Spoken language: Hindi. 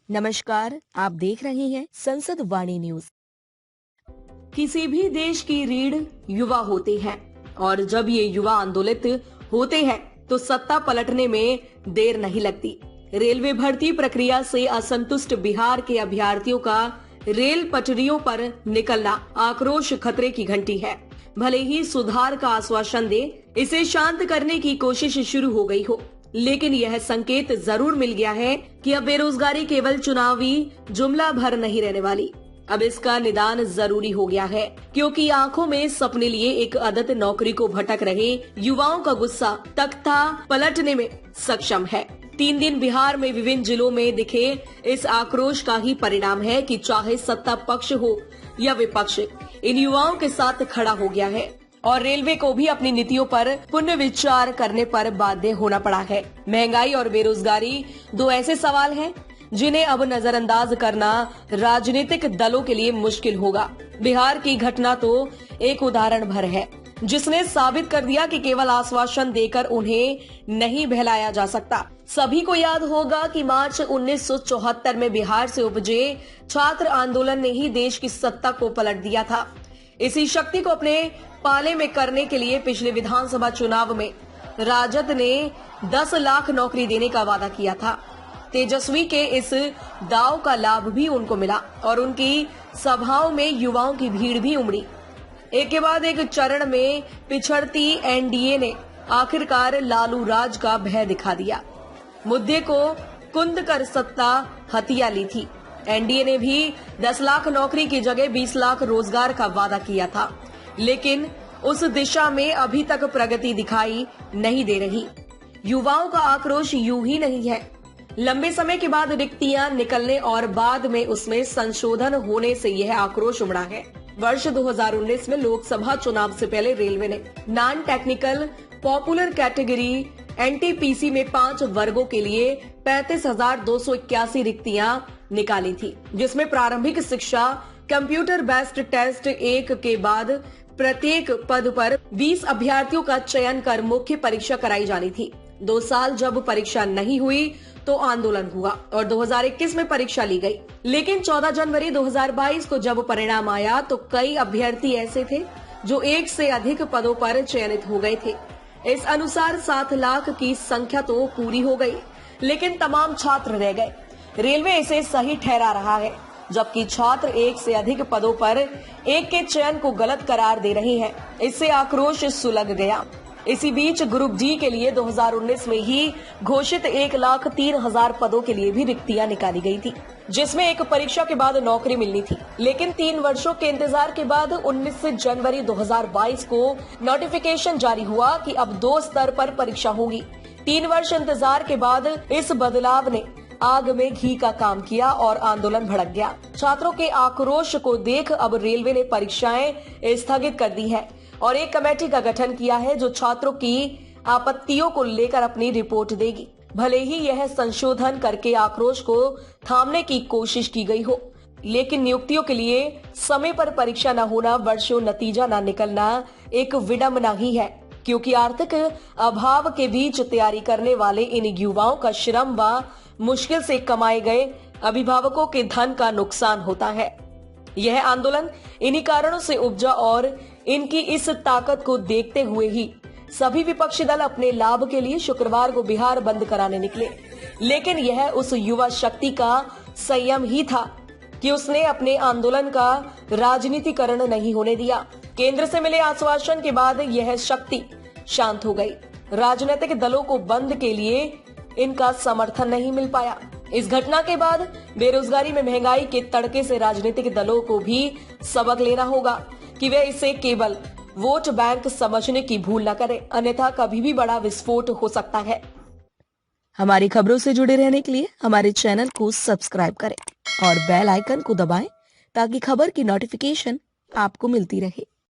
नमस्कार, आप देख रहे हैं संसद वाणी न्यूज। किसी भी देश की रीढ़ युवा होते हैं और जब ये युवा आंदोलित होते हैं तो सत्ता पलटने में देर नहीं लगती। रेलवे भर्ती प्रक्रिया से असंतुष्ट बिहार के अभ्यर्थियों का रेल पटरियों पर निकलना आक्रोश खतरे की घंटी है। भले ही सुधार का आश्वासन दे, इसे शांत करने की कोशिश शुरू हो गई हो, लेकिन यह संकेत जरूर मिल गया है कि अब बेरोजगारी केवल चुनावी जुमला भर नहीं रहने वाली। अब इसका निदान जरूरी हो गया है, क्योंकि आंखों में सपने लिए एक आदत नौकरी को भटक रहे युवाओं का गुस्सा तख्ता पलटने में सक्षम है। 3 दिन बिहार में विभिन्न जिलों में दिखे इस आक्रोश का ही परिणाम है कि चाहे सत्ता पक्ष हो या विपक्ष, इन युवाओं के साथ खड़ा हो गया है और रेलवे को भी अपनी नीतियों पर पुनर्विचार करने पर बाध्य होना पड़ा है। महंगाई और बेरोजगारी दो ऐसे सवाल हैं जिन्हें अब नजरअंदाज करना राजनीतिक दलों के लिए मुश्किल होगा। बिहार की घटना तो एक उदाहरण भर है, जिसने साबित कर दिया कि केवल आश्वासन देकर उन्हें नहीं बहलाया जा सकता। सभी को याद होगा कि मार्च 1974 में बिहार से उपजे छात्र आंदोलन ने ही देश की सत्ता को पलट दिया था। इसी शक्ति को अपने पाले में करने के लिए पिछले विधानसभा चुनाव में राजद ने 10 लाख नौकरी देने का वादा किया था। तेजस्वी के इस दाव का लाभ भी उनको मिला और उनकी सभाओं में युवाओं की भीड़ भी उमड़ी। एक के बाद एक चरण में पिछड़ती एनडीए ने आखिरकार लालू राज का भय दिखा दिया। मुद्दे को कुंद कर सत्ता हथिया ली थी। एनडीए ने भी 10 लाख नौकरी की जगह 20 लाख रोजगार का वादा किया था, लेकिन उस दिशा में अभी तक प्रगति दिखाई नहीं दे रही। युवाओं का आक्रोश यूं ही नहीं है। लंबे समय के बाद रिक्तियां निकलने और बाद में उसमें संशोधन होने से यह आक्रोश उमड़ा है। वर्ष 2019 में लोकसभा चुनाव से पहले रेलवे ने non technical popular category NTPC में 5 वर्गों के लिए 35,281 रिक्तियां निकाली थी, जिसमें प्रारंभिक शिक्षा, कंप्यूटर बेस्ड टेस्ट 1 के बाद प्रत्येक पद पर 20 अभ्यर्थियों का चयन कर मुख्य परीक्षा कराई जानी थी। 2 साल जब परीक्षा नहीं हुई तो आंदोलन हुआ और 2021 में परीक्षा ली गई। लेकिन 14 जनवरी 2022 को जब परिणाम आया तो कई अभ्यर्थी ऐसे थे जो 1 से अधिक पदों पर चयनित हो गए थे। इस अनुसार 7 लाख की संख्या तो पूरी हो गई, लेकिन तमाम छात्र रह गए। रेलवे इसे सही ठहरा रहा है, जबकि छात्र 1 से अधिक पदों पर एक के चयन को गलत करार दे रहे हैं। इससे आक्रोश सुलग गया। इसी बीच ग्रुप डी के लिए 2019 में ही घोषित 1,03,000 पदों के लिए भी रिक्तियां निकाली गई थी, जिसमें एक परीक्षा के बाद नौकरी मिलनी थी। लेकिन 3 वर्षों के इंतजार के बाद 19 जनवरी 2022 को नोटिफिकेशन जारी हुआ कि अब 2 स्तर पर परीक्षा होगी। 3 वर्ष इंतजार के बाद इस बदलाव ने आग में घी का काम किया और आंदोलन भड़क गया। छात्रों के आक्रोश को देख अब रेलवे ने परीक्षाएं स्थगित कर दी है और एक कमेटी का गठन किया है जो छात्रों की आपत्तियों को लेकर अपनी रिपोर्ट देगी। भले ही यह संशोधन करके आक्रोश को थामने की कोशिश की गई हो, लेकिन नियुक्तियों के लिए समय पर परीक्षा न होना, वर्षों नतीजा न निकलना एक विडंबना ही है, क्योंकि आर्थिक अभाव के बीच तैयारी करने वाले इन युवाओं का श्रम व मुश्किल से कमाए गए अभिभावकों के धन का नुकसान होता है। यह आंदोलन इन्हीं कारणों से उपजा और इनकी इस ताकत को देखते हुए ही सभी विपक्षी दल अपने लाभ के लिए शुक्रवार को बिहार बंद कराने निकले। लेकिन यह उस युवा शक्ति का संयम ही था कि उसने अपने आंदोलन का राजनीतिकरण नहीं होने दिया। केंद्र से मिले आश्वासन के बाद यह शक्ति शांत हो गई। राजनीतिक दलों को बंद के लिए इनका समर्थन नहीं मिल पाया। इस घटना के बाद बेरोजगारी में महंगाई के तड़के से राजनीतिक दलों को भी सबक लेना होगा कि वे इसे केवल वोट बैंक समझने की भूल न करें, अन्यथा कभी भी बड़ा विस्फोट हो सकता है। हमारी खबरों से जुड़े रहने के लिए हमारे चैनल को सब्सक्राइब करें और बेल आइकन को दबाएं ताकि खबर की नोटिफिकेशन आपको मिलती रहे।